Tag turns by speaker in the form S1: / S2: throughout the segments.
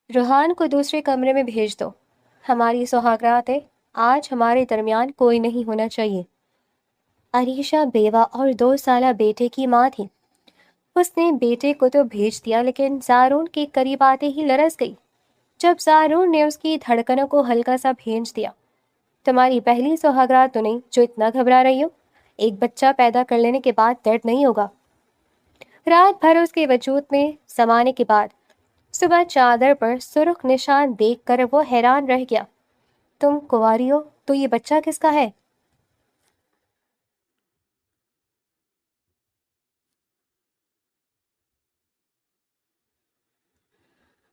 S1: روحان کو دوسرے کمرے میں بھیج دو، ہماری سہاگرات ہے، آج ہمارے درمیان کوئی نہیں ہونا چاہیے۔ عریشہ بیوہ اور 2 سالہ بیٹے کی ماں تھی۔ اس نے بیٹے کو تو بھیج دیا لیکن زارون کے قریب آتے ہی لرز گئی۔ جب زارون نے اس کی دھڑکنوں کو ہلکا سا بھینج دیا، تمہاری پہلی سہاگرات تو نہیں جو اتنا گھبرا رہی ہو، ایک بچہ پیدا کر لینے کے بعد درد نہیں ہوگا۔ رات بھر اس کے وجود میں سمانے کے بعد صبح چادر پر سرخ نشان دیکھ کر وہ حیران رہ گیا۔ تم کنواری ہو تو یہ بچہ کس کا ہے؟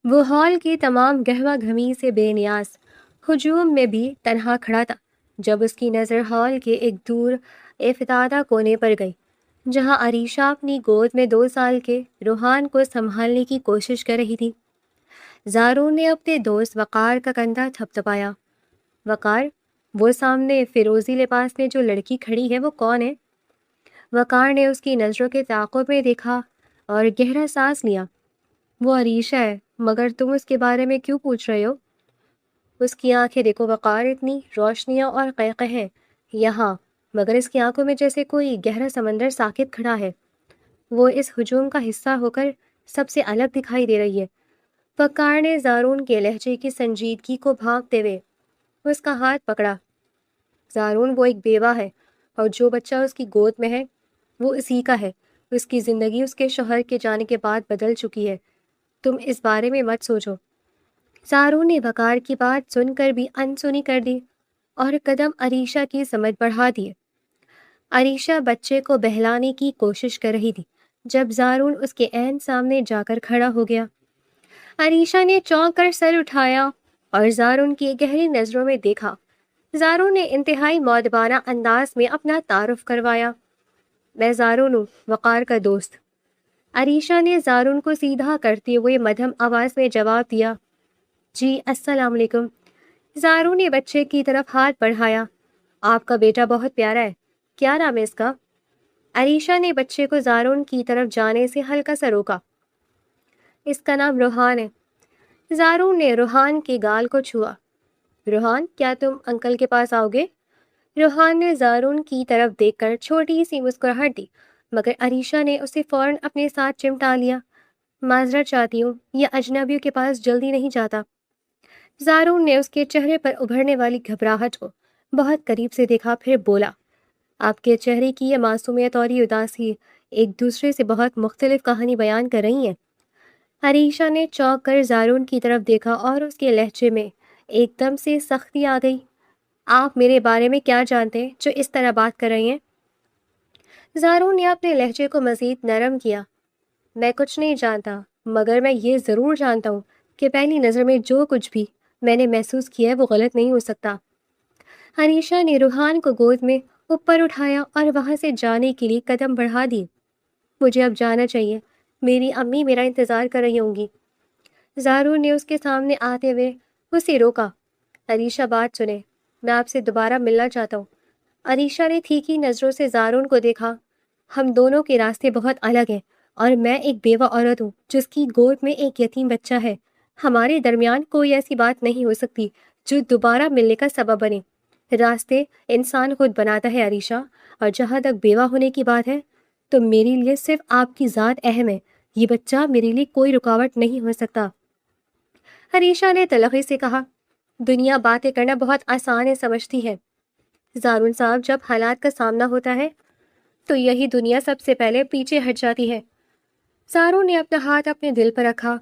S1: وہ ہال کی تمام گہما گھمی سے بے نیاز ہجوم میں بھی تنہا کھڑا تھا جب اس کی نظر ہال کے ایک دور افتادہ کونے پر گئی جہاں عریشہ اپنی گود میں 2 سال کے روحان کو سنبھالنے کی کوشش کر رہی تھی۔ زارون نے اپنے دوست وقار کا کندھا تھپتھپایا۔ وقار، وہ سامنے فیروزی لباس میں جو لڑکی کھڑی ہے وہ کون ہے؟ وقار نے اس کی نظروں کے تعاقب میں دیکھا اور گہرا سانس لیا۔ وہ عریشہ ہے، مگر تم اس کے بارے میں کیوں پوچھ رہے ہو؟ اس کی آنکھیں دیکھو وقار، اتنی روشنیاں اور قیقیں ہیں یہاں، مگر اس کی آنکھوں میں جیسے کوئی گہرا سمندر ساکت کھڑا ہے۔ وہ اس ہجوم کا حصہ ہو کر سب سے الگ دکھائی دے رہی ہے۔ وقار نے زارون کے لہجے کی سنجیدگی کو بھانپتے ہوئے اس کا ہاتھ پکڑا۔ زارون، وہ ایک بیوہ ہے اور جو بچہ اس کی گود میں ہے وہ اسی کا ہے۔ اس کی زندگی اس کے شوہر کے جانے کے بعد بدل چکی ہے، تم اس بارے میں مت سوچو۔ زارون نے وقار کی بات سن کر بھی انسنی کر دی اور قدم عریشہ کی سمت بڑھا دیے۔ عریشہ بچے کو بہلانے کی کوشش کر رہی تھی جب زارون اس کے عین سامنے جا کر کھڑا ہو گیا۔ عریشہ نے چونک کر سر اٹھایا اور زارون کی گہری نظروں میں دیکھا۔ زارون نے انتہائی مؤدبانہ انداز میں اپنا تعارف کروایا۔ میں زارون ہوں، وقار کا دوست۔ عریشہ نے زارون کو سیدھا کرتے ہوئے مدھم آواز میں جواب دیا۔ جی السلام علیکم۔ زارون نے بچے کی طرف ہاتھ بڑھایا۔ آپ کا بیٹا بہت پیارا ہے، کیا نام ہے اس کا؟ عریشہ نے بچے کو زارون کی طرف جانے سے ہلکا سا روکا۔ اس کا نام روحان ہے۔ زارون نے روحان کے گال کو چھوا۔ روحان، کیا تم انکل کے پاس آؤ گے؟ روحان نے زارون کی طرف دیکھ کر چھوٹی سی مسکراہٹ دی مگر عریشہ نے اسے فوراً اپنے ساتھ چمٹا لیا۔ معذرت چاہتی ہوں، یہ اجنبیوں کے پاس جلدی نہیں جاتا۔ زارون نے اس کے چہرے پر ابھرنے والی گھبراہٹ کو بہت قریب سے دیکھا، پھر بولا، آپ کے چہرے کی یہ معصومیت اور یہ اداسی ایک دوسرے سے بہت مختلف کہانی بیان کر رہی ہیں۔ عریشہ نے چونک کر زارون کی طرف دیکھا اور اس کے لہجے میں ایک دم سے سختی آ گئی۔ آپ میرے بارے میں کیا جانتے ہیں جو اس طرح بات کر رہی ہیں؟ زارون نے اپنے لہجے کو مزید نرم کیا۔ میں کچھ نہیں جانتا، مگر میں یہ ضرور جانتا ہوں کہ پہلی نظر میں جو کچھ بھی میں نے محسوس کیا ہے وہ غلط نہیں ہو سکتا۔ عریشہ نے روحان کو گود میں اوپر اٹھایا اور وہاں سے جانے کے لیے قدم بڑھا دی۔ مجھے اب جانا چاہیے، میری امی میرا انتظار کر رہی ہوں گی۔ زارون نے اس کے سامنے آتے ہوئے اسے روکا۔ عریشہ، بات سنیں، میں آپ سے دوبارہ ملنا چاہتا ہوں۔ عریشہ نے تیکھی نظروں سے زارون کو دیکھا۔ ہم دونوں کے راستے بہت الگ ہیں اور میں ایک بیوہ عورت ہوں جس کی گود میں ایک یتیم بچہ ہے۔ ہمارے درمیان کوئی ایسی بات نہیں ہو سکتی جو دوبارہ ملنے کا سبب بنے۔ راستے انسان خود بناتا ہے عریشہ، اور جہاں تک بیوہ ہونے کی بات ہے تو میرے لیے صرف آپ کی ذات اہم ہے، یہ بچہ میرے لیے کوئی رکاوٹ نہیں ہو سکتا۔ عریشہ نے تلخی سے کہا، دنیا باتیں کرنا بہت آسان ہے سمجھتی ہے زارون صاحب، جب حالات کا سامنا ہوتا ہے تو یہی دنیا سب سے پہلے پیچھے ہٹ جاتی ہے۔ زارون نے اپنا ہاتھ اپنے دل پر رکھا۔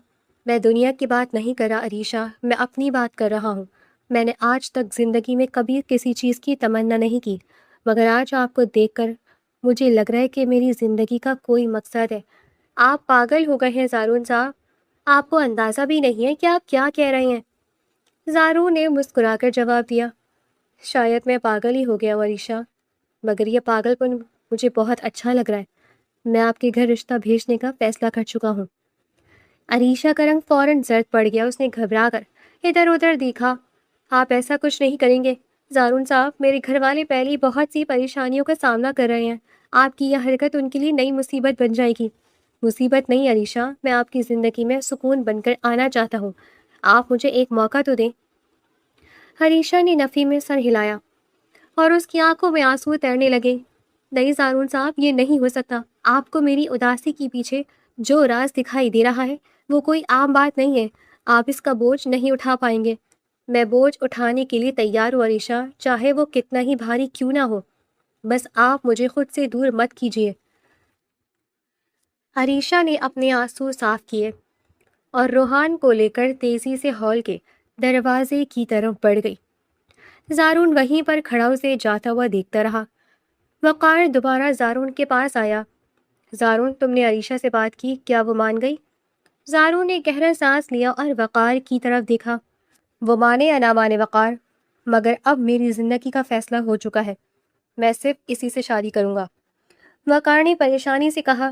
S1: میں دنیا کی بات نہیں کر رہا عریشہ، میں اپنی بات کر رہا ہوں۔ میں نے آج تک زندگی میں کبھی کسی چیز کی تمنا نہیں کی، مگر آج آپ کو دیکھ کر مجھے لگ رہا ہے کہ میری زندگی کا کوئی مقصد ہے۔ آپ پاگل ہو گئے ہیں زارون صاحب، آپ کو اندازہ بھی نہیں ہے کہ آپ کیا کہہ رہے ہیں۔ زارون نے مسکرا کر جواب دیا، شاید میں پاگل ہی ہو گیا ہوں عریشہ، مگر یہ پاگل پن مجھے بہت اچھا لگ رہا ہے۔ میں آپ کے گھر رشتہ بھیجنے کا فیصلہ کر چکا ہوں۔ عریشہ کا رنگ فوراً زرد پڑ گیا، اس نے گھبرا کر ادھر ادھر دیکھا۔ آپ ایسا کچھ نہیں کریں گے زارون صاحب، میرے گھر والے پہلے بہت سی پریشانیوں کا سامنا کر رہے ہیں، آپ کی یہ حرکت ان کے لیے نئی مصیبت بن جائے گی۔ مصیبت نہیں عریشہ، میں آپ کی زندگی میں سکون بن کر آنا چاہتا ہوں۔ آپ مجھے ایک موقع تو دیں۔ عریشہ نے نفی میں سر ہلایا اور اس کی آنکھوں میں آنسو تیرنے لگے۔ نہیں زارون صاحب، یہ نہیں ہو سکتا۔ آپ کو میری اداسی کے پیچھے جو راز دکھائی دے رہا ہے وہ کوئی عام بات نہیں ہے۔ آپ اس کا بوجھ نہیں اٹھا پائیں گے۔ میں بوجھ اٹھانے کے لیے تیار ہوں عریشہ، چاہے وہ کتنا ہی بھاری کیوں نہ ہو، بس آپ مجھے خود سے دور مت کیجیے۔ عریشہ نے اپنے آنسو صاف کیے اور روحان کو لے کر تیزی سے ہال کے دروازے کی طرف بڑھ گئی۔ زارون وہیں پر کھڑا اسے جاتا ہوا دیکھتا رہا۔ وقار دوبارہ زارون کے پاس آیا۔ زارون، تم نے عریشہ سے بات کی، کیا وہ مان گئی؟ زارون نے گہرا سانس لیا اور وقار کی طرف دیکھا۔ وہ مانے یا نہ مانے وقار، مگر اب میری زندگی کا فیصلہ ہو چکا ہے، میں صرف اسی سے شادی کروں گا۔ وقار نے پریشانی سے کہا،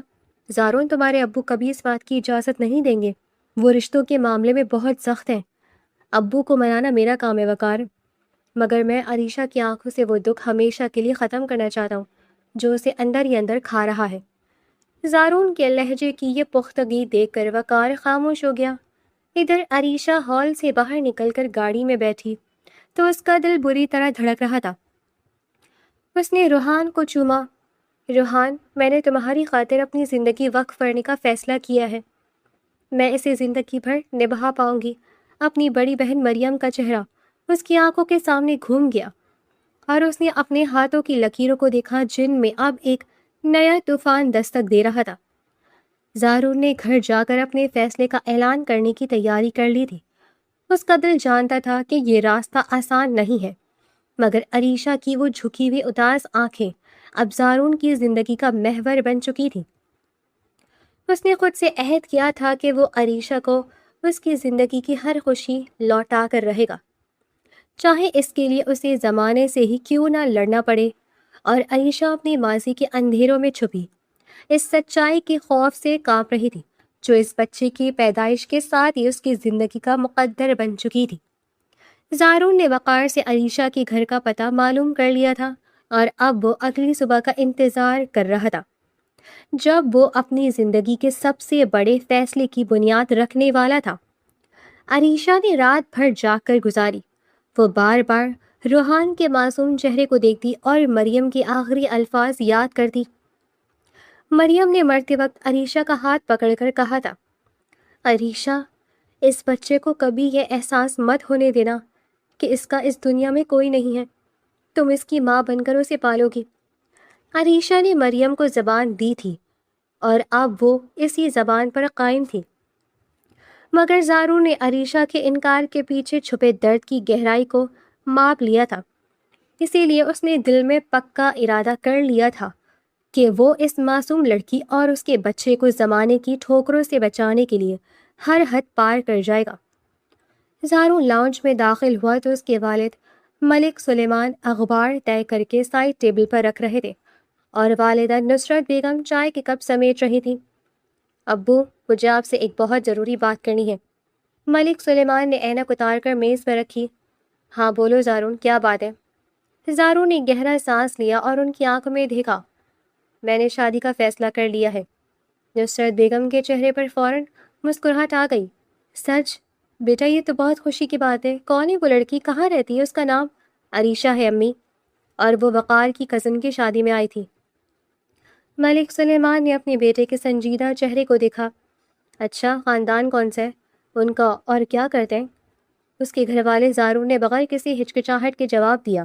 S1: زارون تمہارے ابو کبھی اس بات کی اجازت نہیں دیں گے، وہ رشتوں کے معاملے میں بہت سخت ہیں۔ ابو کو منانا میرا کام ہے وقار، مگر میں عریشہ کی آنکھوں سے وہ دکھ ہمیشہ کے لیے ختم کرنا چاہتا ہوں جو اسے اندر ہی اندر کھا رہا ہے۔ زارون کے لہجے کی یہ پختگی دیکھ کر وقار خاموش ہو گیا۔ ادھر عریشہ ہال سے باہر نکل کر گاڑی میں بیٹھی تو اس کا دل بری طرح دھڑک رہا تھا۔ اس نے روحان کو چوما۔ روحان، میں نے تمہاری خاطر اپنی زندگی وقف کرنے کا فیصلہ کیا ہے، میں اسے زندگی بھر نبھا پاؤں گی۔ اپنی بڑی بہن مریم کا چہرہ اس کی آنکھوں کے سامنے گھوم گیا اور اس نے اپنے ہاتھوں کی لکیروں کو دیکھا جن میں اب ایک نیا طوفان دستک دے رہا تھا۔ زارون نے گھر جا کر اپنے فیصلے کا اعلان کرنے کی تیاری کر لی تھی۔ اس کا دل جانتا تھا کہ یہ راستہ آسان نہیں ہے، مگر عریشہ کی وہ جھکی ہوئی اداس آنکھیں اب زارون کی زندگی کا محور بن چکی تھیں۔ اس نے خود سے عہد کیا تھا کہ وہ عریشہ کو اس کی زندگی کی ہر خوشی لوٹا کر رہے گا، چاہے اس کے لیے اسے زمانے سے ہی کیوں نہ لڑنا پڑے۔ اور عریشہ اپنی ماضی کے اندھیروں میں چھپی اس سچائی کے خوف سے کانپ رہی تھی جو اس بچے کی پیدائش کے ساتھ ہی اس کی زندگی کا مقدر بن چکی تھی۔ زارون نے وقار سے عریشہ کے گھر کا پتہ معلوم کر لیا تھا اور اب وہ اگلی صبح کا انتظار کر رہا تھا جب وہ اپنی زندگی کے سب سے بڑے فیصلے کی بنیاد رکھنے والا تھا۔ عریشہ نے رات بھر جاگ کر گزاری۔ وہ بار بار روحان کے معصوم چہرے کو دیکھتی اور مریم کے آخری الفاظ یاد کرتی۔ مریم نے مرتے وقت عریشہ کا ہاتھ پکڑ کر کہا تھا، عریشہ، اس بچے کو کبھی یہ احساس مت ہونے دینا کہ اس کا اس دنیا میں کوئی نہیں ہے، تم اس کی ماں بن کر اسے پالو گی۔ عریشہ نے مریم کو زبان دی تھی اور اب وہ اسی زبان پر قائم تھی، مگر زارون نے عریشہ کے انکار کے پیچھے چھپے درد کی گہرائی کو ماپ لیا تھا، اسی لیے اس نے دل میں پکا ارادہ کر لیا تھا کہ وہ اس معصوم لڑکی اور اس کے بچے کو زمانے کی ٹھوکروں سے بچانے کے لیے ہر حد پار کر جائے گا۔ زارون لاؤنج میں داخل ہوا تو اس کے والد ملک سلیمان اخبار طے کر کے سائڈ ٹیبل پر رکھ رہے تھے اور والدہ نصرت بیگم چائے کے کپ سمیٹ رہی تھی۔ ابو، مجھے آپ سے ایک بہت ضروری بات کرنی ہے۔ ملک سلیمان نے اینک اتار کر میز پر رکھی۔ ہاں بولو زارون، کیا بات ہے؟ زارون نے گہرا سانس لیا اور ان کی آنکھوں میں دیکھا۔ میں نے شادی کا فیصلہ کر لیا ہے۔ نصرت بیگم کے چہرے پر فوراً مسکراہٹ آ گئی۔ سچ؟ بیٹا یہ تو بہت خوشی کی بات ہے۔ کون ہے وہ لڑکی، کہاں رہتی ہے؟ اس کا نام؟ عریشہ ہے امی، اور وہ وقار کی کزن کی شادی میں آئی تھی۔ ملک سلیمان نے اپنے بیٹے کے سنجیدہ چہرے کو دیکھا۔ اچھا، خاندان کون سا ہے ان کا اور کیا کرتے ہیں؟ اس کے گھر والے زارون نے بغیر کسی ہچکچاہٹ کے جواب دیا۔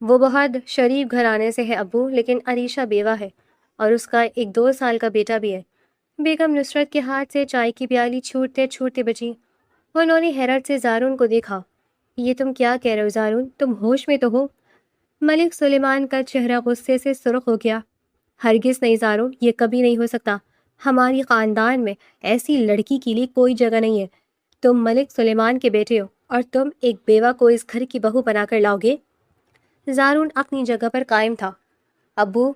S1: وہ بہت شریف گھرانے سے ہے ابو، لیکن عریشہ بیوہ ہے اور اس کا ایک 2 سال کا بیٹا بھی ہے۔ بیگم نصرت کے ہاتھ سے چائے کی پیالی چھوٹتے چھوٹتے بچی۔ انہوں نے حیرت سے زارون کو دیکھا۔ یہ تم کیا کہہ رہے ہو زارون، تم ہوش میں تو ہو؟ ملک سلیمان کا چہرہ غصے سے سرخ ہو گیا۔ ہرگز نہیں زارون، یہ کبھی نہیں ہو سکتا۔ ہماری خاندان میں ایسی لڑکی کے لیے کوئی جگہ نہیں ہے۔ تم ملک سلیمان کے بیٹے ہو اور تم ایک بیوہ کو اس گھر کی بہو بنا کر لاؤ گے؟ زارون اپنی جگہ پر قائم تھا۔ ابو،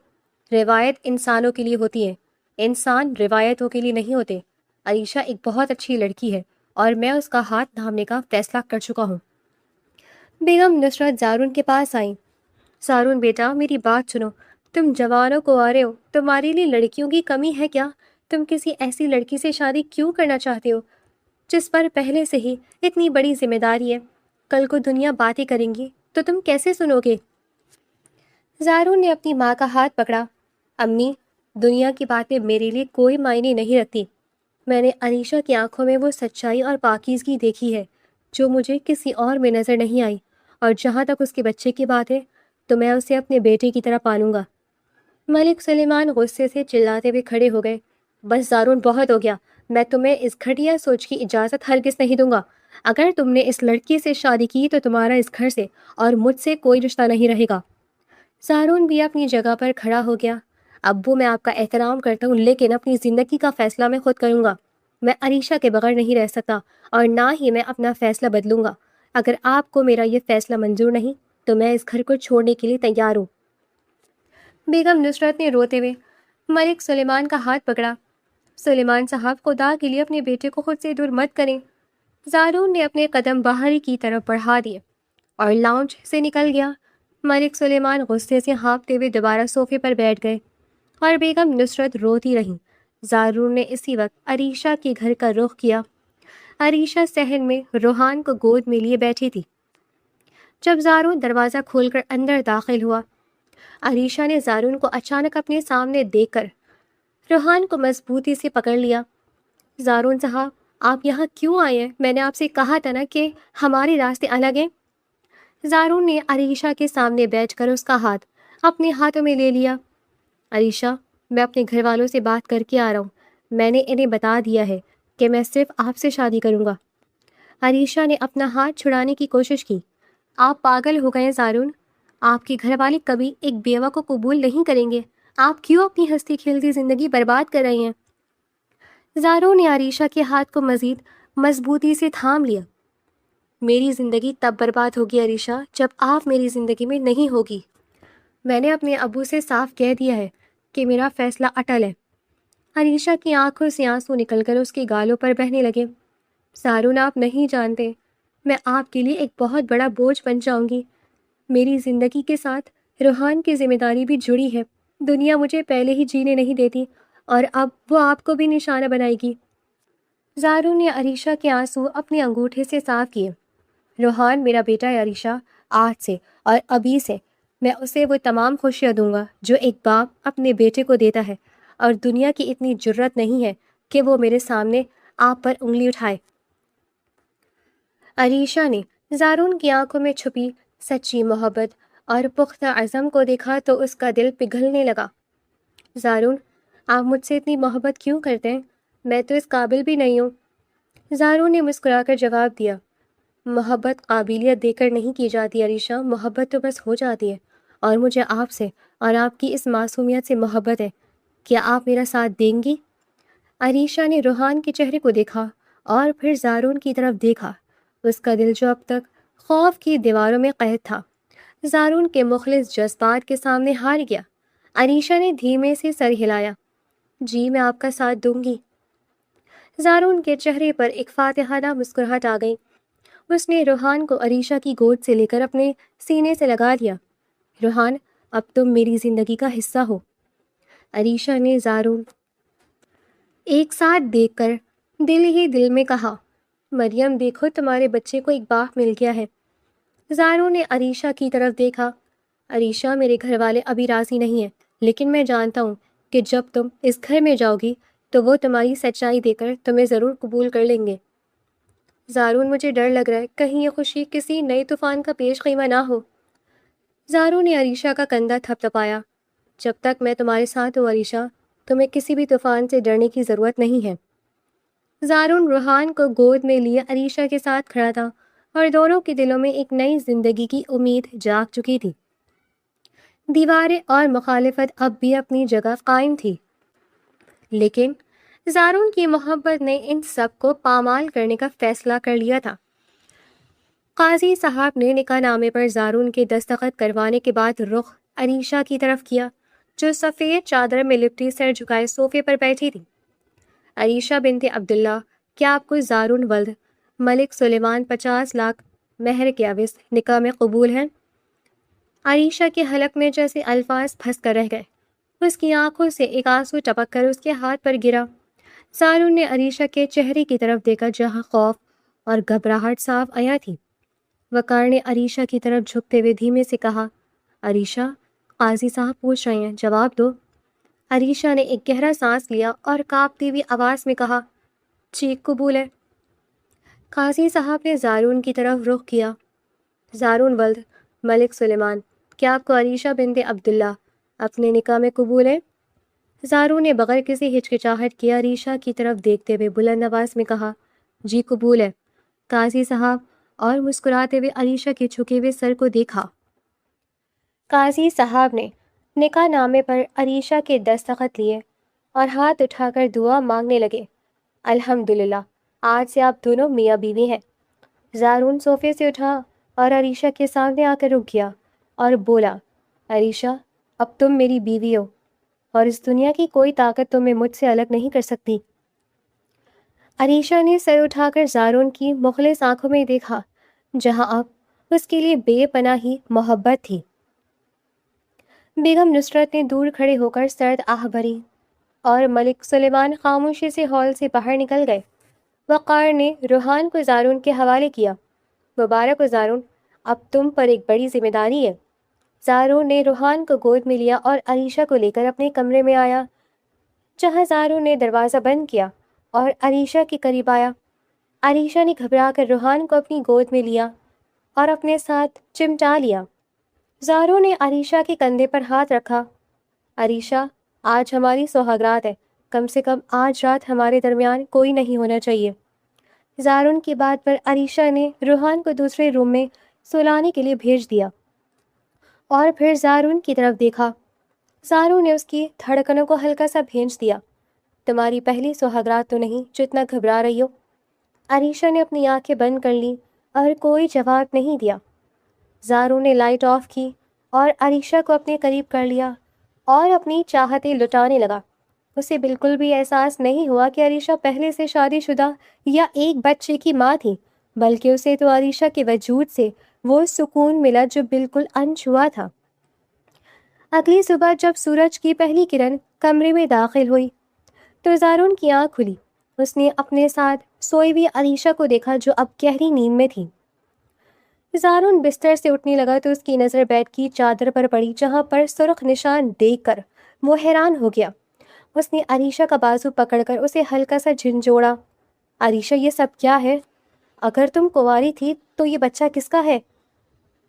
S1: روایت انسانوں کے لیے ہوتی ہے، انسان روایتوں کے لیے نہیں ہوتے۔ عریشہ ایک بہت اچھی لڑکی ہے اور میں اس کا ہاتھ تھامنے کا فیصلہ کر چکا ہوں۔ بیگم نصرت زارون کے پاس آئیں۔ زارون بیٹا، میری بات سنو، تم جوانوں کو آ رہے ہو، تمہارے لیے لڑکیوں کی کمی ہے کیا؟ تم کسی ایسی لڑکی سے شادی کیوں کرنا چاہتے ہو جس پر پہلے سے ہی اتنی بڑی ذمہ داری ہے؟ کل کو دنیا باتیں کریں گی تو تم کیسے سنو گے؟ زارون نے اپنی ماں کا ہاتھ پکڑا۔ امی، دنیا کی باتیں میرے لیے کوئی معنی نہیں رکھتی۔ میں نے عریشہ کی آنکھوں میں وہ سچائی اور پاکیزگی دیکھی ہے جو مجھے کسی اور میں نظر نہیں آئی، اور جہاں تک اس کے بچے کی بات ہے تو میں اسے اپنے بیٹے کی طرح پالوں گا۔ ملک سلیمان غصے سے چلاتے ہوئے کھڑے ہو گئے۔ بس زارون، بہت ہو گیا۔ میں تمہیں اس گھٹیا سوچ کی اجازت ہرگز نہیں دوں گا۔ اگر تم نے اس لڑکی سے شادی کی تو تمہارا اس گھر سے اور مجھ سے کوئی رشتہ نہیں رہے گا۔ زارون بھی اپنی جگہ پر کھڑا ہو گیا۔ ابو، میں آپ کا احترام کرتا ہوں، لیکن اپنی زندگی کا فیصلہ میں خود کروں گا۔ میں عریشہ کے بغیر نہیں رہ سکتا، اور نہ ہی میں اپنا فیصلہ بدلوں گا۔ اگر آپ کو میرا یہ فیصلہ منظور نہیں تو میں اس گھر کو چھوڑنے کے لیے تیار ہوں۔ بیگم نصرت نے روتے ہوئے ملک سلیمان کا ہاتھ پکڑا۔ سلیمان صاحب، خدا کے لیے اپنے بیٹے کو خود سے دور مت کریں۔ زارون نے اپنے قدم باہر کی طرف بڑھا دیے اور لاؤنج سے نکل گیا۔ ملک سلیمان غصے سے ہانپتے ہوئے دوبارہ صوفے پر بیٹھ گئے اور بیگم نصرت روتی رہیں۔ زارون نے اسی وقت عریشہ کے گھر کا رخ کیا۔ عریشہ صحن میں روحان کو گود میں لیے بیٹھی تھی۔ جب زارون دروازہ کھول کر اندر داخل ہوا، عریشہ نے زارون کو اچانک اپنے سامنے دیکھ کر روحان کو مضبوطی سے پکڑ لیا۔ زارون صاحب، آپ یہاں کیوں آئے ہیں؟ میں نے آپ سے کہا تھا نا کہ ہمارے راستے الگ ہیں۔ زارون نے عریشہ کے سامنے بیٹھ کر اس کا ہاتھ اپنے ہاتھوں میں لے لیا۔ عریشہ، میں اپنے گھر والوں سے بات کر کے آ رہا ہوں۔ میں نے انہیں بتا دیا ہے کہ میں صرف آپ سے شادی کروں گا۔ عریشہ نے اپنا ہاتھ چھڑانے کی کوشش کی۔ آپ پاگل ہو گئے ہیں زارون، آپ کے گھر والے کبھی ایک بیوہ کو قبول نہیں کریں گے۔ آپ کیوں اپنی ہنستی کھیلتی زندگی برباد کر رہے ہیں؟ زارون نے عریشہ کے ہاتھ کو مزید مضبوطی سے تھام لیا۔ میری زندگی تب برباد ہوگی عریشہ جب آپ میری زندگی میں نہیں ہوگی۔ میں نے اپنے ابو سے صاف کہہ دیا ہے کہ میرا فیصلہ اٹل ہے۔ عریشہ کی آنکھوں سے آنسو نکل کر اس کے گالوں پر بہنے لگے۔ زارون، آپ نہیں جانتے، میں آپ کے لیے ایک بہت بڑا بوجھ بن جاؤں گی۔ میری زندگی کے ساتھ روحان کی ذمہ داری بھی جڑی ہے۔ دنیا مجھے پہلے ہی جینے نہیں دیتی، اور اب وہ آپ کو بھی نشانہ بنائے گی۔ زارون نے عریشہ کے آنسو اپنے انگوٹھے سے صاف کیے۔ روحان میرا بیٹا ہے عریشہ، آج سے اور ابھی سے میں اسے وہ تمام خوشیاں دوں گا جو ایک باپ اپنے بیٹے کو دیتا ہے، اور دنیا کی اتنی جرت نہیں ہے کہ وہ میرے سامنے آپ پر انگلی اٹھائے۔ عریشہ نے زارون کی آنکھوں میں چھپی سچی محبت اور پختہ عزم کو دیکھا تو اس کا دل پگھلنے لگا۔ زارون، آپ مجھ سے اتنی محبت کیوں کرتے ہیں؟ میں تو اس قابل بھی نہیں ہوں۔ زارون نے مسکرا کر جواب دیا، محبت قابلیت دے کر نہیں کی جاتی عریشہ، محبت تو بس ہو جاتی ہے، اور مجھے آپ سے اور آپ کی اس معصومیت سے محبت ہے۔ کیا آپ میرا ساتھ دیں گی؟ عریشہ نے روحان کے چہرے کو دیکھا اور پھر زارون کی طرف دیکھا۔ اس کا دل جو اب تک خوف کی دیواروں میں قید تھا، زارون کے مخلص جذبات کے سامنے ہار گیا۔ عریشہ نے دھیمے سے سر ہلایا، جی میں آپ کا ساتھ دوں گی۔ زارون کے چہرے پر ایک فاتحانہ مسکراہٹ آ گئی۔ اس نے روحان کو عریشہ کی گود سے لے کر اپنے سینے سے لگا دیا۔ روحان، اب تم میری زندگی کا حصہ ہو۔ عریشہ نے زارون ایک ساتھ دیکھ کر دل ہی دل میں کہا، مریم دیکھو تمہارے بچے کو ایک باپ مل گیا ہے۔ زارون نے عریشہ کی طرف دیکھا، عریشہ میرے گھر والے ابھی راضی نہیں ہیں، لیکن میں جانتا ہوں کہ جب تم اس گھر میں جاؤ گی تو وہ تمہاری سچائی دے کر تمہیں ضرور قبول کر لیں گے۔ زارون، مجھے ڈر لگ رہا ہے کہیں یہ خوشی کسی نئے طوفان کا پیش خیمہ نہ ہو۔ زارون نے عریشہ کا کندھا تھپ تھپایا، جب تک میں تمہارے ساتھ ہوں عریشہ، تمہیں کسی بھی طوفان سے ڈرنے کی ضرورت نہیں ہے۔ زارون روحان کو گود میں لیے عریشہ کے ساتھ کھڑا تھا، اور دونوں کے دلوں میں ایک نئی زندگی کی امید جاگ چکی تھی۔ دیواریں اور مخالفت اب بھی اپنی جگہ قائم تھی، لیکن زارون کی محبت نے ان سب کو پامال کرنے کا فیصلہ کر لیا تھا۔ قاضی صاحب نے نکاح نامے پر زارون کے دستخط کروانے کے بعد رخ عریشہ کی طرف کیا، جو سفید چادر میں لپٹی سر جھکائے صوفے پر بیٹھی تھی۔ عریشہ بنت عبداللہ، کیا آپ کو زارون ولد ملک سلیمان 50 لاکھ مہر کے عوض نکاح میں قبول ہیں؟ عریشہ کے حلق میں جیسے الفاظ پھنس کر رہ گئے۔ اس کی آنکھوں سے ایک آنسو ٹپک کر اس کے ہاتھ پر گرا۔ زارون نے عریشہ کے چہرے کی طرف دیکھا جہاں خوف اور گھبراہٹ صاف آیا تھی۔ وقار نے عریشہ کی طرف جھکتے ہوئے دھیمے سے کہا، عریشہ، قاضی صاحب پوچھ رہے ہیں، جواب دو۔ عریشہ نے ایک گہرا سانس لیا اور کانپتی ہوئی آواز میں کہا، جی قبول ہے۔ قاضی صاحب نے زارون کی طرف رخ کیا۔ زارون ولد ملک سلیمان، کیا آپ کو عریشہ بنت عبداللہ اپنے نکاح میں قبول ہے؟ زارون نے بغیر کسی ہچکچاہٹ کے عریشہ کی طرف دیکھتے ہوئے بلند آواز میں کہا، جی قبول ہے۔ قاضی صاحب اور مسکراتے ہوئے عریشہ کے جھکے ہوئے سر کو دیکھا۔ قاضی صاحب نے نکاح نامے پر عریشہ کے دستخط لیے اور ہاتھ اٹھا کر دعا مانگنے لگے، الحمدللہ، آج سے آپ دونوں میاں بیوی ہیں۔ زارون صوفے سے اٹھا اور عریشہ کے سامنے آ کر رک گیا اور بولا، عریشہ، اب تم میری بیوی ہو اور اس دنیا کی کوئی طاقت تمہیں مجھ سے الگ نہیں کر سکتی۔ عریشہ نے سر اٹھا کر زارون کی مخلص آنکھوں میں دیکھا جہاں اب اس کے لیے بے پناہ ہی محبت تھی۔ بیگم نصرت نے دور کھڑے ہو کر سرد آہ بھری اور ملک سلیمان خاموشی سے ہال سے باہر نکل گئے۔ وقار نے روحان کو زارون کے حوالے کیا، مبارک ہو زارون، اب تم پر ایک بڑی ذمہ داری ہے۔ زارون نے روحان کو گود میں لیا اور عریشہ کو لے کر اپنے کمرے میں آیا جہاں زارون نے دروازہ بند کیا اور عریشہ کے قریب آیا۔ عریشہ نے گھبرا کر روحان کو اپنی گود میں لیا اور اپنے ساتھ چمٹا لیا۔ زارون نے عریشہ کے کندھے پر ہاتھ رکھا، عریشہ، آج ہماری سہاگرات ہے، کم سے کم آج رات ہمارے درمیان کوئی نہیں ہونا چاہیے۔ زارون کی بات پر عریشہ نے روحان کو دوسرے روم میں سلانے کے لیے بھیج دیا اور پھر زارون کی طرف دیکھا۔ زارون نے اس کی دھڑکنوں کو ہلکا سا بھیج دیا، تمہاری پہلی سہاگرات تو نہیں جو اتنا گھبرا رہی ہو؟ عریشہ نے اپنی آنکھیں بند کر لی اور کوئی جواب نہیں دیا۔ زارون نے لائٹ آف کی اور عریشہ کو اپنے قریب کر لیا اور اپنی چاہتیں لٹانے لگا۔ اسے بالکل بھی احساس نہیں ہوا کہ عریشہ پہلے سے شادی شدہ یا ایک بچے کی ماں تھی، بلکہ اسے تو عریشہ کے وجود سے وہ سکون ملا جو بالکل انچھوا تھا۔ اگلی صبح جب سورج کی پہلی کرن کمرے میں داخل ہوئی تو زارون کی آنکھ کھلی۔ اس نے اپنے ساتھ سوئی ہوئی عریشہ کو دیکھا جو اب گہری نیند میں تھی۔ زارون بستر سے اٹھنے لگا تو اس کی نظر بیڈ کی چادر پر پڑی جہاں پر سرخ نشان دیکھ کر وہ حیران ہو گیا۔ اس نے عریشہ کا بازو پکڑ کر اسے ہلکا سا جھنجھوڑا، عریشہ، یہ سب کیا ہے؟ اگر تم کنواری تھی تو یہ بچہ کس کا ہے؟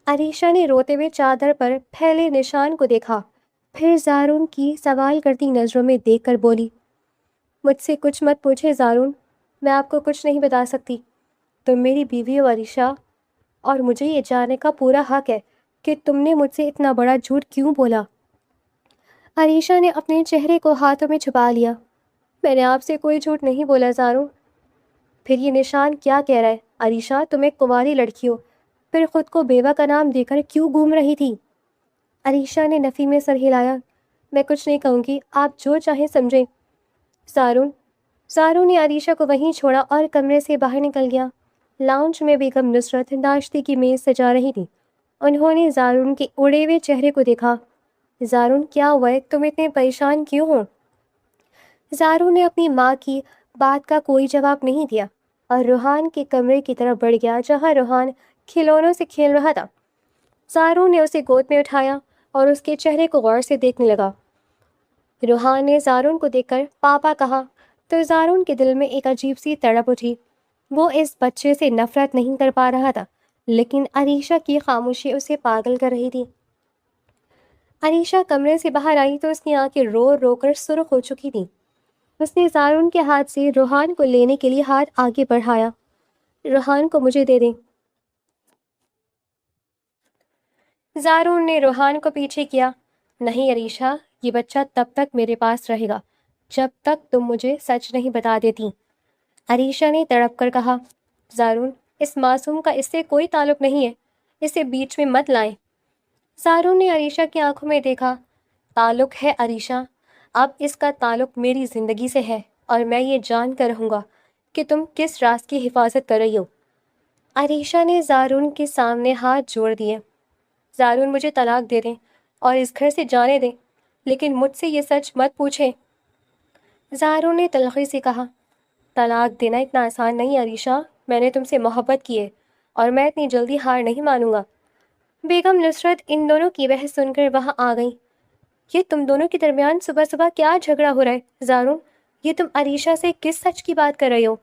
S1: عریشہ نے روتے ہوئے چادر پر پھیلے نشان کو دیکھا، پھر زارون کی سوال کرتی نظروں میں دیکھ کر بولی، مجھ سے کچھ مت پوچھے زارون، میں آپ کو کچھ نہیں بتا سکتی۔ تم میری بیوی ہو عریشہ، اور مجھے یہ جاننے کا پورا حق ہے کہ تم نے مجھ سے اتنا بڑا جھوٹ کیوں بولا۔ عریشہ نے اپنے چہرے کو ہاتھوں میں چھپا لیا، میں نے آپ سے کوئی جھوٹ نہیں بولا زارون۔ پھر یہ نشان کیا کہہ رہا ہے؟ عریشہ، تم ایک کنواری لڑکی ہو، پھر خود کو بیوہ کا نام دے کر کیوں گھوم رہی تھی؟ عریشہ نے نفی میں سر ہلایا، میں کچھ نہیں کہوں گی، آپ جو چاہیں سمجھیں۔ زارون نے عریشہ کو وہیں چھوڑا اور کمرے سے باہر نکل گیا۔ لاؤنج میں بیگم نصرت ناشتے کی میز سجا رہی تھی۔ انہوں نے زارون کے اڑے ہوئے چہرے کو دیکھا۔ زارون، کیا ہوا ہے؟ تم اتنے پریشان کیوں ہو؟ زارون نے اپنی ماں کی بات کا کوئی جواب نہیں دیا اور روحان کے کمرے کی طرف بڑھ گیا جہاں روحان کھلونوں سے کھیل رہا تھا۔ زارون نے اسے گود میں اٹھایا اور اس کے چہرے کو غور سے دیکھنے لگا۔ روحان نے زارون کو دیکھ کر پاپا کہا تو زارون کے دل میں ایک عجیب سی تڑپ اٹھی۔ وہ اس بچے سے نفرت نہیں کر پا رہا تھا، لیکن عریشہ کی خاموشی اسے پاگل کر رہی تھی۔ عریشہ کمرے سے باہر آئی تو اس کی آنکھیں رو رو کر سرخ ہو چکی تھیں۔ اس نے زارون کے ہاتھ سے روحان کو لینے کے لیے ہاتھ آگے بڑھایا۔ روحان کو مجھے دے دیں۔ زارون نے روحان کو پیچھے کیا۔ نہیں عریشہ، یہ بچہ تب تک میرے پاس رہے گا جب تک تم مجھے سچ نہیں بتا دیتی۔ عریشہ نے تڑپ کر کہا، زارون، اس معصوم کا اس سے کوئی تعلق نہیں ہے، اسے بیچ میں مت لائیں۔ زارون نے عریشہ کی آنکھوں میں دیکھا، تعلق ہے عریشہ، اب اس کا تعلق میری زندگی سے ہے اور میں یہ جان کر رہوں گا کہ تم کس راز کی حفاظت کر رہی ہو۔ عریشہ نے زارون کے سامنے ہاتھ جوڑ دیے۔ زارون، مجھے طلاق دے دیں اور اس گھر سے جانے دیں، لیکن مجھ سے یہ سچ مت پوچھیں۔ زارون نے تلخی سے کہا، طلاق دینا اتنا آسان نہیں عریشہ، میں نے تم سے محبت کی ہے اور میں اتنی جلدی ہار نہیں مانوں گا۔ بیگم نصرت ان دونوں کی بحث سن کر وہاں آ گئی۔ یہ تم دونوں کے درمیان صبح صبح کیا جھگڑا ہو رہا ہے زارون؟ یہ تم عریشہ سے کس سچ کی بات کر رہے ہو؟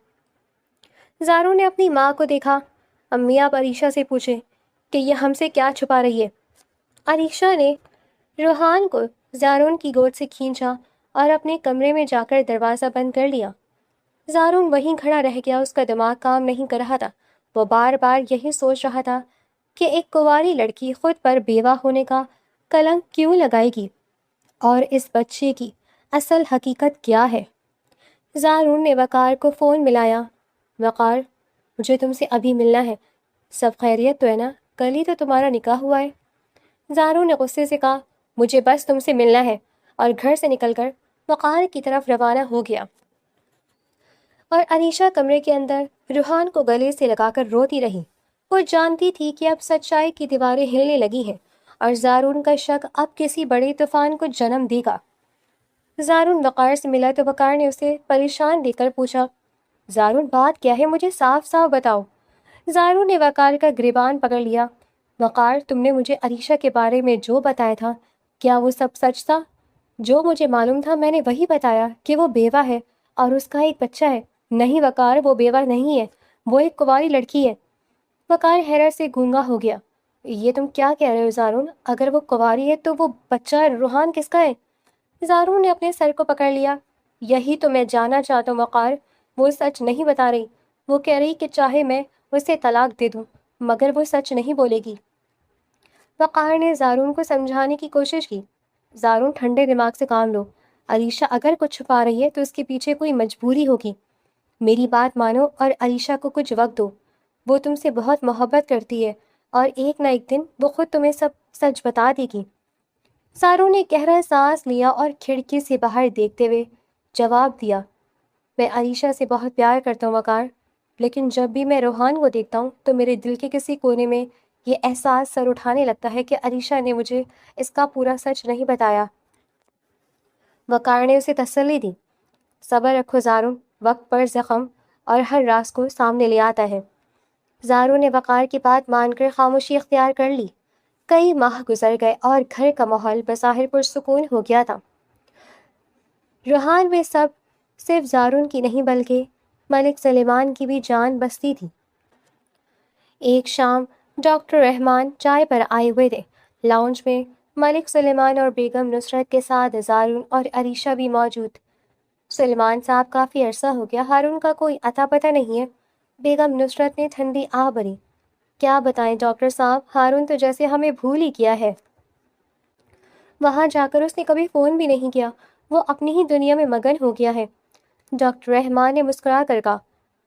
S1: زارون نے اپنی ماں کو دیکھا۔ امی آپ عریشہ سے پوچھیں کہ یہ ہم سے کیا چھپا رہی ہے۔ عریشہ نے روحان کو زارون کی گود سے کھینچا اور اپنے کمرے میں جا کر دروازہ بند کر لیا۔ زارون وہیں کھڑا رہ گیا، اس کا دماغ کام نہیں کر رہا تھا۔ وہ بار بار یہی سوچ رہا تھا کہ ایک کنواری لڑکی خود پر بیوہ ہونے کا کلنک کیوں لگائے گی، اور اس بچے کی اصل حقیقت کیا ہے۔ زارون نے وقار کو فون ملایا۔ وقار، مجھے تم سے ابھی ملنا ہے۔ سب خیریت تو ہے نا؟ کل ہی تو تمہارا نکاح ہوا ہے۔ زارون نے غصے سے کہا، مجھے بس تم سے ملنا ہے، اور گھر سے نکل کر وقار کی طرف روانہ ہو گیا۔ اور عریشہ کمرے کے اندر روحان کو گلے سے لگا کر روتی رہی۔ وہ جانتی تھی کہ اب سچائی کی دیواریں ہلنے لگی ہیں اور زارون کا شک اب کسی بڑے طوفان کو جنم دے گا۔ زارون وقار سے ملا تو وقار نے اسے پریشان دیکھ کر پوچھا، زارون بات کیا ہے؟ مجھے صاف صاف بتاؤ۔ زارون نے وقار کا گریبان پکڑ لیا۔ وقار، تم نے مجھے عریشہ کے بارے میں جو بتایا تھا، کیا وہ سب سچ تھا؟ جو مجھے معلوم تھا میں نے وہی بتایا کہ وہ بیوہ ہے اور اس کا ایک بچہ ہے۔ نہیں وقار، وہ بیوہ نہیں ہے، وہ ایک کنواری لڑکی ہے۔ وقار حیرت سے گونگا ہو گیا۔ یہ تم کیا کہہ رہے ہو زارون؟ اگر وہ کنواری ہے تو وہ بچہ روحان کس کا ہے؟ زارون نے اپنے سر کو پکڑ لیا۔ یہی تو میں جاننا چاہتا ہوں وقار، وہ سچ نہیں بتا رہی۔ وہ کہہ رہی کہ چاہے میں اسے طلاق دے دوں مگر وہ سچ نہیں بولے گی۔ وقار نے زارون کو سمجھانے کی کوشش کی۔ زارون، ٹھنڈے دماغ سے کام لو۔ عریشہ اگر کچھ چھپا رہی ہے تو اس کے پیچھے کوئی مجبوری ہوگی۔ میری بات مانو اور عریشہ کو کچھ وقت دو۔ وہ تم سے بہت محبت کرتی ہے اور ایک نہ ایک دن وہ خود تمہیں سب سچ بتا دے گی۔ زارون نے گہرا سانس لیا اور کھڑکی سے باہر دیکھتے ہوئے جواب دیا، میں عریشہ سے بہت پیار کرتا ہوں وقار، لیکن جب بھی میں روحان کو دیکھتا ہوں تو میرے دل کے کسی کونے میں یہ احساس سر اٹھانے لگتا ہے کہ عریشہ نے مجھے اس کا پورا سچ نہیں بتایا۔ وقار نے اسے تسلی دی، صبر رکھو زارون، وقت پر زخم اور ہر راز کو سامنے لے آتا ہے۔ زارون نے وقار کی بات مان کر خاموشی اختیار کر لی۔ کئی ماہ گزر گئے اور گھر کا ماحول بظاہر پرسکون ہو گیا تھا۔ روحان میں سب صرف زارون کی نہیں بلکہ ملک سلیمان کی بھی جان بستی تھی۔ ایک شام ڈاکٹر رحمان چائے پر آئے ہوئے تھے۔ لاؤنج میں ملک سلیمان اور بیگم نصرت کے ساتھ زارون اور عریشہ بھی موجود۔ سلیمان صاحب، کافی عرصہ ہو گیا، ہارون کا کوئی اتا پتہ نہیں ہے۔ بیگم نصرت نے ٹھنڈی آہ بھری۔ کیا بتائیں ڈاکٹر صاحب، ہارون تو جیسے ہمیں بھول ہی گیا ہے۔ وہاں جا کر اس نے کبھی فون بھی نہیں کیا، وہ اپنی ہی دنیا میں مگن ہو گیا ہے۔ ڈاکٹر رحمان نے مسکرا کر کہا،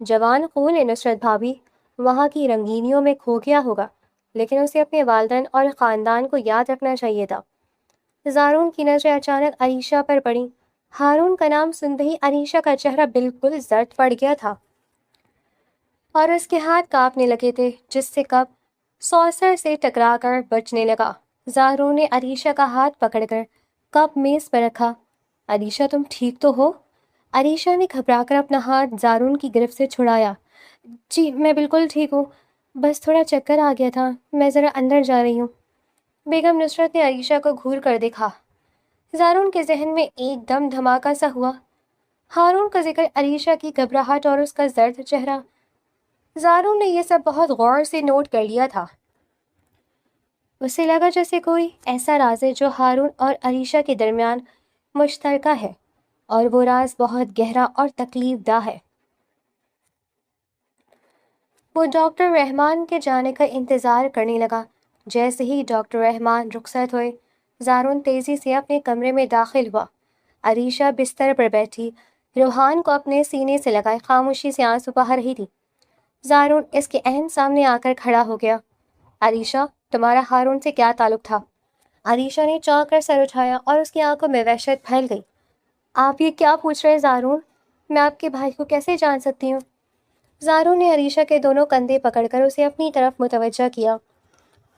S1: جوان خون ہے نصرت بھابھی، وہاں کی رنگینیوں میں کھو گیا ہوگا، لیکن اسے اپنے والدین اور خاندان کو یاد رکھنا چاہیے تھا۔ زارون کی نظریں اچانک عریشہ پر پڑیں۔ ہارون کا نام سنتے ہی عریشہ کا چہرہ بالکل زرد پڑ گیا تھا اور اس کے ہاتھ کانپنے لگے تھے، جس سے کپ سوسر سے ٹکرا کر بجنے لگا۔ زارون نے عریشہ کا ہاتھ پکڑ کر کپ میز پر رکھا۔ عریشہ، تم ٹھیک تو ہو؟ عریشہ نے گھبرا کر اپنا ہاتھ زارون کی گرفت سے چھڑایا۔ جی میں بالکل ٹھیک ہوں، بس تھوڑا چکر آ گیا تھا، میں ذرا اندر جا رہی ہوں۔ بیگم نصرت نے عریشہ کو گھور کر دیکھا۔ زارون کے ذہن میں ایک دم دھماکہ سا ہوا۔ ہارون کا ذکر، عریشہ کی گھبراہٹ اور اس کا زرد چہرہ، زارون نے یہ سب بہت غور سے نوٹ کر لیا تھا۔ اسے لگا جیسے کوئی ایسا راز ہے جو ہارون اور عریشہ کے درمیان مشترکہ ہے، اور وہ راز بہت گہرا اور تکلیف دہ ہے۔ وہ ڈاکٹر رحمان کے جانے کا انتظار کرنے لگا۔ جیسے ہی ڈاکٹر رحمان رخصت ہوئے، زارون تیزی سے اپنے کمرے میں داخل ہوا۔ عریشہ بستر پر بیٹھی روحان کو اپنے سینے سے لگائے خاموشی سے آنسو بہا رہی تھی۔ زارون اس کے عین سامنے آ کر کھڑا ہو گیا۔ عریشہ، تمہارا ہارون سے کیا تعلق تھا؟ عریشہ نے چونک کر سر اٹھایا اور اس کی آنکھوں میں وحشت پھیل گئی۔ آپ یہ کیا پوچھ رہے زارون؟ میں آپ کے بھائی کو کیسے جان سکتی ہوں؟ زارون نے عریشہ کے دونوں کندھے پکڑ کر اسے اپنی طرف متوجہ کیا۔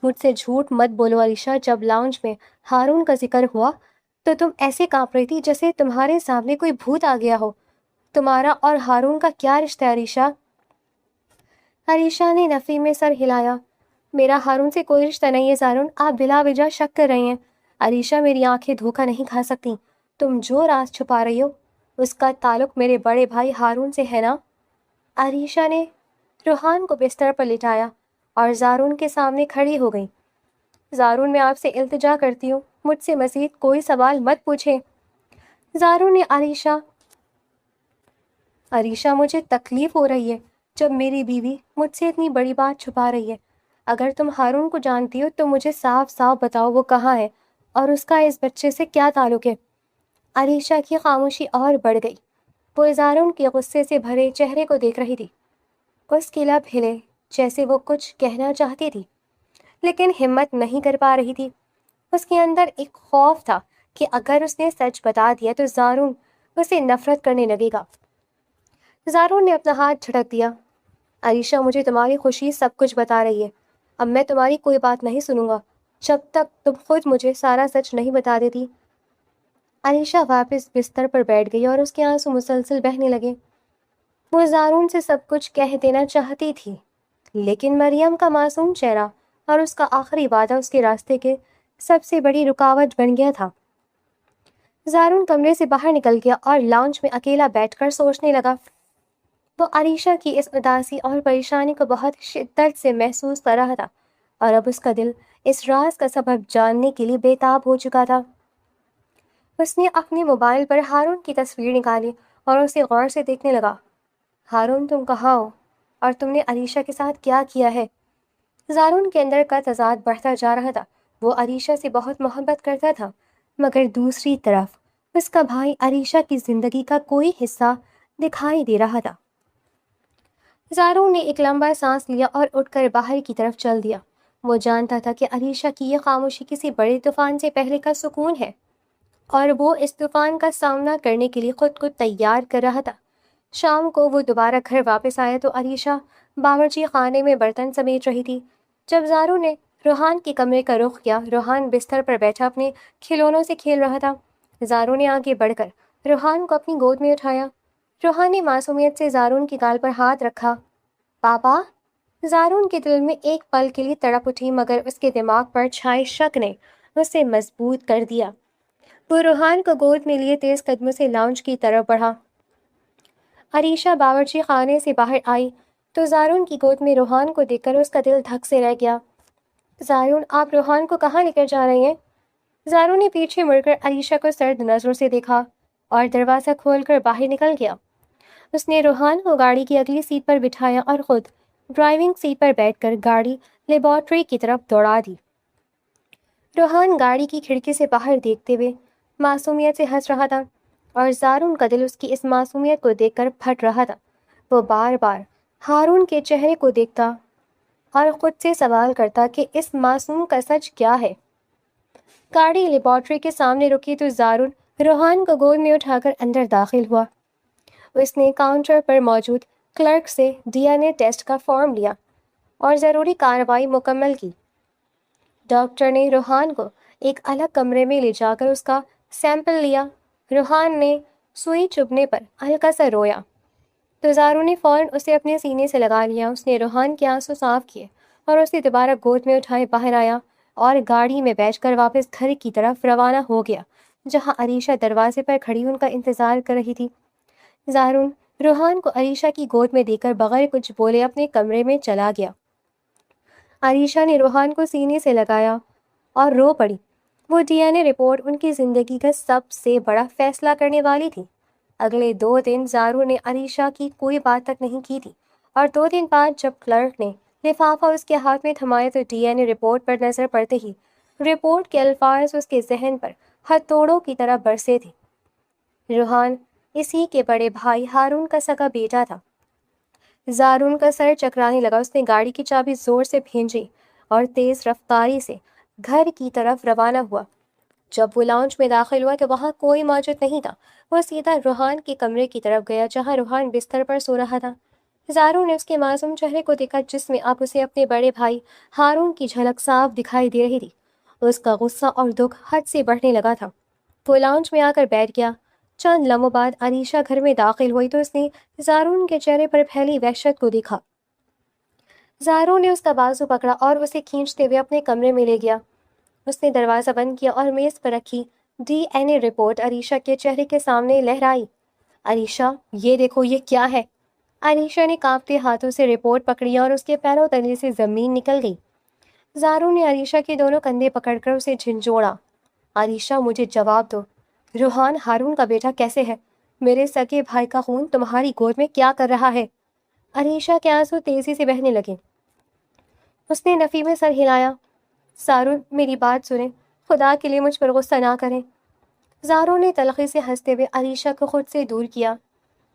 S1: مجھ سے جھوٹ مت بولو عریشہ، جب لاؤنج میں ہارون کا ذکر ہوا تو تم ایسے کانپ رہی تھی جیسے تمہارے سامنے کوئی بھوت آ گیا ہو۔ تمہارا اور ہارون کا کیا رشتہ ہے عریشہ؟ عریشہ نے نفی میں سر ہلایا۔ میرا ہارون سے کوئی رشتہ نہیں ہے زارون، آپ بلا وجہ شک کر رہے ہیں۔ عریشہ میری آنکھیں دھوکہ نہیں کھا سکتی، تم جو راز چھپا رہی ہو اس کا تعلق میرے بڑے بھائی ہارون سے ہے نا؟ عریشہ نے روحان کو بستر پر لٹایا اور زارون کے سامنے کھڑی ہو گئی۔ زارون میں آپ سے التجا کرتی ہوں، مجھ سے مزید کوئی سوال مت پوچھیں۔ زارون نے عریشہ مجھے تکلیف ہو رہی ہے جب میری بیوی مجھ سے اتنی بڑی بات چھپا رہی ہے۔ اگر تم ہارون کو جانتی ہو تو مجھے صاف صاف بتاؤ وہ کہاں ہے اور اس کا اس بچے سے کیا تعلق ہے؟ عریشہ کی خاموشی اور بڑھ گئی۔ وہ زارون کے غصے سے بھرے چہرے کو دیکھ رہی تھی۔ اس کے لب ہلے جیسے وہ کچھ کہنا چاہتی تھی لیکن ہمت نہیں کر پا رہی تھی۔ اس کے اندر ایک خوف تھا کہ اگر اس نے سچ بتا دیا تو زارون اسے نفرت کرنے لگے گا۔ زارون نے اپنا ہاتھ جھٹک دیا۔ عریشہ مجھے تمہاری خوشی سب کچھ بتا رہی ہے، اب میں تمہاری کوئی بات نہیں سنوں گا جب تک تم خود مجھے سارا سچ نہیں بتا دیتی۔ عریشہ واپس بستر پر بیٹھ گئی اور اس کے آنسو مسلسل بہنے لگے۔ وہ زارون سے سب کچھ کہہ دینا چاہتی تھی لیکن مریم کا معصوم چہرہ اور اس کا آخری وعدہ اس کے راستے کے سب سے بڑی رکاوٹ بن گیا تھا۔ زارون کمرے سے باہر نکل گیا اور لاؤنج میں اکیلا بیٹھ کر سوچنے لگا۔ وہ عریشہ کی اس اداسی اور پریشانی کو بہت شدت سے محسوس کر رہا تھا اور اب اس کا دل اس راز کا سبب جاننے کے لیے بےتاب ہو چکا تھا۔ اس نے اپنے موبائل پر ہارون کی تصویر نکالی اور اسے غور سے دیکھنے لگا۔ ہارون تم کہاں ہو اور تم نے عریشہ کے ساتھ کیا کیا ہے؟ زارون کے اندر کا تضاد بڑھتا جا رہا تھا۔ وہ عریشہ سے بہت محبت کرتا تھا مگر دوسری طرف اس کا بھائی عریشہ کی زندگی کا کوئی حصہ دکھائی دے رہا تھا۔ زارون نے ایک لمبا سانس لیا اور اٹھ کر باہر کی طرف چل دیا۔ وہ جانتا تھا کہ عریشہ کی یہ خاموشی کسی بڑے طوفان سے پہلے کا سکون ہے اور وہ اس طوفان کا سامنا کرنے کے لیے خود کو تیار کر رہا تھا۔ شام کو وہ دوبارہ گھر واپس آیا تو عریشہ باورچی خانے میں برتن سمیٹ رہی تھی۔ جب زارون نے روحان کے کمرے کا رخ کیا، روحان بستر پر بیٹھا اپنے کھلونوں سے کھیل رہا تھا۔ زارون نے آگے بڑھ کر روحان کو اپنی گود میں اٹھایا۔ روحان نے معصومیت سے زارون کی گال پر ہاتھ رکھا۔ پاپا؟ زارون کے دل میں ایک پل کے لیے تڑپ اٹھی مگر اس کے دماغ پر چھائے شک نے اسے مضبوط کر دیا۔ وہ روحان کو گود میں لیے تیز قدموں سے لاؤنج کی طرف بڑھا۔ عریشہ باورچی خانے سے باہر آئی تو زارون کی گود میں روحان کو دیکھ کر اس کا دل دھک سے رہ گیا۔ زارون آپ روحان کو کہاں لے کر جا رہے ہیں؟ زارون نے پیچھے مڑ کر عریشہ کو سرد نظروں سے دیکھا اور دروازہ کھول کر باہر نکل گیا۔ اس نے روحان کو گاڑی کی اگلی سیٹ پر بٹھایا اور خود ڈرائیونگ سیٹ پر بیٹھ کر گاڑی لیبارٹری کی طرف دوڑا دی۔ روحان گاڑی کی کھڑکی سے باہر دیکھتے ہوئے معصومیت سے ہنس رہا تھا اور زارون کا دل اس کی اس معصومیت کو دیکھ کر پھٹ رہا تھا۔ وہ بار بار ہارون کے چہرے کو دیکھتا اور خود سے سوال کرتا کہ اس معصوم کا سچ کیا ہے۔ گاڑی لیبارٹری کے سامنے رکی تو زارون روحان کو گود میں اٹھا کر اندر داخل ہوا۔ اس نے کاؤنٹر پر موجود کلرک سے ڈی این اے ٹیسٹ کا فارم لیا اور ضروری کارروائی مکمل کی۔ ڈاکٹر نے روحان کو ایک الگ کمرے میں لے جا کر اس کا سیمپل لیا۔ روحان نے سوئی چبھنے پر ہلکا سا رویا تو زارون نے فوراً اسے اپنے سینے سے لگا لیا۔ اس نے روحان کے آنسو صاف کیے اور اسے دوبارہ گود میں اٹھائے باہر آیا اور گاڑی میں بیٹھ کر واپس گھر کی طرف روانہ ہو گیا جہاں عریشہ دروازے پر کھڑی ان کا انتظار کر رہی تھی۔ زارون روحان کو عریشہ کی گود میں دے کر بغیر کچھ بولے اپنے کمرے میں چلا گیا۔ عریشہ نے روحان کو سینے سے لگایا اور رو پڑی۔ وہ ڈی این اے رپورٹ ان کی زندگی کا سب سے بڑا فیصلہ کرنے والی تھی۔ اگلے 2 دن زارون نے عریشہ کی کوئی بات تک نہیں کی تھی اور 2 دن بعد جب کلرک نے لفافہ اس کے ہاتھ میں تھمایا تو ڈی این اے رپورٹ پر نظر پڑتے ہی رپورٹ کے الفاظ اس کے ذہن پر ہتھوڑوں کی طرح برسے تھے۔ روحان اسی کے بڑے بھائی ہارون کا سگا بیٹا تھا۔ زارون کا سر چکرانے لگا۔ اس نے گاڑی کی چابی زور سے بھینجی اور تیز رفتاری سے گھر کی طرف روانہ ہوا۔ جب وہ لاؤنج میں داخل ہوا تو وہاں کوئی موجود نہیں تھا۔ وہ سیدھا روحان کے کمرے کی طرف گیا جہاں روحان بستر پر سو رہا تھا۔ زارون نے اس کے معصوم چہرے کو دیکھا جس میں اب اسے اپنے بڑے بھائی ہارون کی جھلک صاف دکھائی دے رہی تھی۔ اس کا غصہ اور دکھ حد سے بڑھنے لگا تھا۔ وہ لاؤنج میں آ کر بیٹھ گیا۔ چند لمحوں بعد عریشہ گھر میں داخل ہوئی تو اس نے زارون کے چہرے پر پھیلی وحشت کو دیکھا۔ زارون نے اس کا بازو پکڑا اور اسے کھینچتے ہوئے اپنے کمرے میں لے گیا۔ اس نے دروازہ بند کیا اور میز پر رکھی DNA رپورٹ عریشہ کے چہرے کے سامنے لہرائی۔ عریشہ، یہ دیکھو، یہ کیا ہے؟ عریشہ نے کانپتے ہاتھوں سے رپورٹ پکڑی اور اس کے پیروں تلے سے زمین نکل گئی۔ زارون نے عریشہ کے دونوں کندھے پکڑ کر اسے جھنجھوڑا۔ عریشہ، مجھے جواب دو، روحان ہارون کا بیٹا کیسے ہے؟ میرے سگے بھائی کا خون تمہاری گود میں کیا کر رہا ہے؟ عریشہ کے آنسو تیزی سے بہنے لگے۔ اس نے نفی میں سر ہلایا۔ زارون، میری بات سنیں، خدا کے لیے مجھ پر غصہ نہ کریں۔ زارون نے تلخی سے ہنستے ہوئے عریشہ کو خود سے دور کیا۔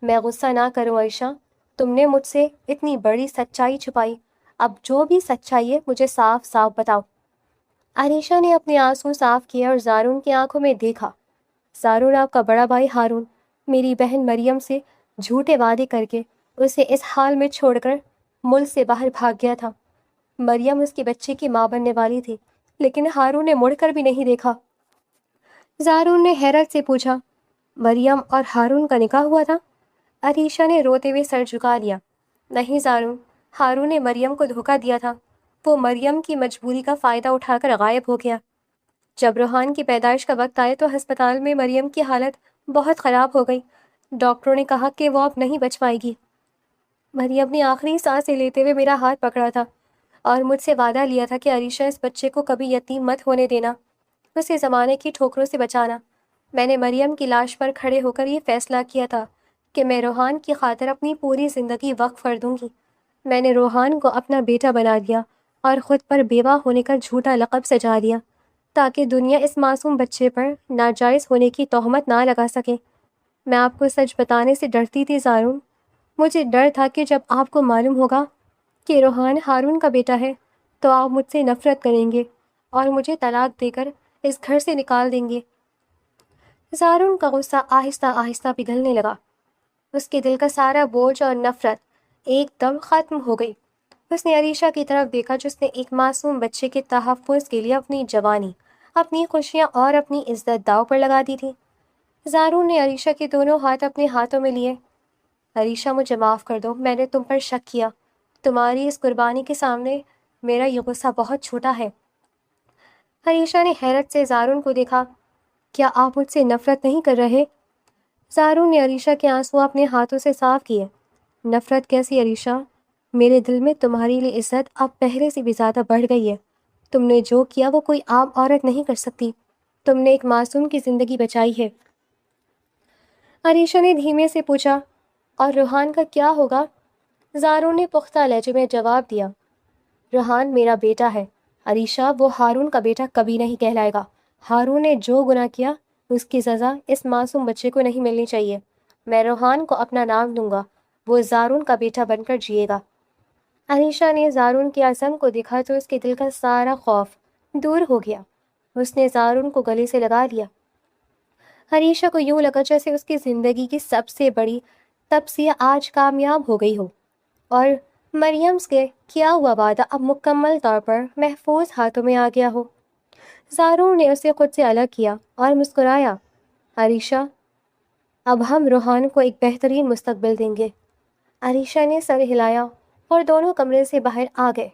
S1: میں غصہ نہ کروں عائشہ، تم نے مجھ سے اتنی بڑی سچائی چھپائی، اب جو بھی سچائی ہے مجھے صاف صاف بتاؤ۔ عریشہ نے اپنے آنسو صاف کیے اور زارون کی آنکھوں میں دیکھا۔ زارون، آپ کا بڑا بھائی ہارون میری بہن مریم سے جھوٹے وعدے کر کے اسے اس حال میں چھوڑ کر ملک سے باہر بھاگ گیا تھا۔ مریم اس کے بچے کی ماں بننے والی تھی، لیکن ہارون نے مڑ کر بھی نہیں دیکھا۔ زارون نے حیرت سے پوچھا، مریم اور ہارون کا نکاح ہوا تھا؟ عریشہ نے روتے ہوئے سر جھکا لیا۔ نہیں زارون، ہارون نے مریم کو دھوکہ دیا تھا، وہ مریم کی مجبوری کا فائدہ اٹھا کر غائب ہو گیا۔ جب روحان کی پیدائش کا وقت آیا تو ہسپتال میں مریم کی حالت بہت خراب ہو گئی، ڈاکٹروں نے کہا کہ وہ اب نہیں بچ پائے گی۔ مریم نے آخری سانسیں لیتے ہوئے میرا ہاتھ پکڑا تھا اور مجھ سے وعدہ لیا تھا کہ عریشہ اس بچے کو کبھی یتیم مت ہونے دینا، اسے زمانے کی ٹھوکروں سے بچانا۔ میں نے مریم کی لاش پر کھڑے ہو کر یہ فیصلہ کیا تھا کہ میں روحان کی خاطر اپنی پوری زندگی وقف کر دوں گی۔ میں نے روحان کو اپنا بیٹا بنا دیا اور خود پر بیوہ ہونے کا جھوٹا لقب سجا دیا تاکہ دنیا اس معصوم بچے پر ناجائز ہونے کی تہمت نہ لگا سکے۔ میں آپ کو سچ بتانے سے ڈرتی تھی زارون، مجھے ڈر تھا کہ جب آپ کو معلوم ہوگا کہ روحان ہارون کا بیٹا ہے تو آپ مجھ سے نفرت کریں گے اور مجھے طلاق دے کر اس گھر سے نکال دیں گے۔ زارون کا غصہ آہستہ آہستہ پگھلنے لگا۔ اس کے دل کا سارا بوجھ اور نفرت ایک دم ختم ہو گئی۔ اس نے عریشہ کی طرف دیکھا جس نے ایک معصوم بچے کے تحفظ کے لیے اپنی جوانی، اپنی خوشیاں اور اپنی عزت داؤ پر لگا دی تھی۔ زارون نے عریشہ کے دونوں ہاتھ اپنے ہاتھوں میں لیے۔ عریشہ، مجھے معاف کر دو، میں نے تم پر شک کیا، تمہاری اس قربانی کے سامنے میرا یہ غصہ بہت چھوٹا ہے۔ عریشہ نے حیرت سے زارون کو دیکھا۔ کیا آپ مجھ سے نفرت نہیں کر رہے؟ زارون نے عریشہ کے آنسو اپنے ہاتھوں سے صاف کیے۔ نفرت کیسی عریشہ؟ میرے دل میں تمہاری لیے عزت اب پہلے سے بھی زیادہ بڑھ گئی ہے۔ تم نے جو کیا وہ کوئی عام عورت نہیں کر سکتی، تم نے ایک معصوم کی زندگی بچائی ہے۔ عریشہ نے دھیمے سے پوچھا، اور روحان کا کیا ہوگا؟ زارون نے پختہ لہجے میں جواب دیا، روحان میرا بیٹا ہے عریشہ، وہ ہارون کا بیٹا کبھی نہیں کہلائے گا۔ ہارون نے جو گناہ کیا اس کی سزا اس معصوم بچے کو نہیں ملنی چاہیے۔ میں روحان کو اپنا نام دوں گا، وہ زارون کا بیٹا بن کر جیے گا۔ عریشہ نے زارون کے عزم کو دیکھا تو اس کے دل کا سارا خوف دور ہو گیا۔ اس نے زارون کو گلے سے لگا لیا۔ عریشہ کو یوں لگا جیسے اس کی زندگی کی سب سے بڑی تپسیہ آج کامیاب ہو گئی ہو اور مریم کے کیا ہوا وعدہ اب مکمل طور پر محفوظ ہاتھوں میں آ گیا ہو۔ زارون نے اسے خود سے الگ کیا اور مسکرایا، عریشہ، اب ہم روحان کو ایک بہترین مستقبل دیں گے۔ عریشہ نے سر ہلایا اور دونوں کمرے سے باہر آ گئے،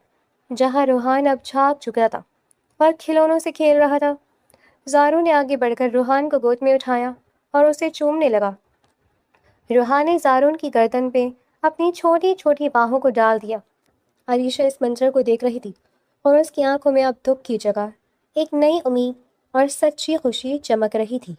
S1: جہاں روحان اب جھاگ چکا تھا اور کھلونوں سے کھیل رہا تھا۔ زارون نے آگے بڑھ کر روحان کو گود میں اٹھایا اور اسے چومنے لگا۔ روحان نے زارون کی گردن پہ اپنی چھوٹی چھوٹی باہوں کو ڈال دیا۔ عریشہ اس منظر کو دیکھ رہی تھی اور اس کی آنکھوں میں اب دکھ کی جگہ ایک نئی امید اور سچی خوشی چمک رہی تھی۔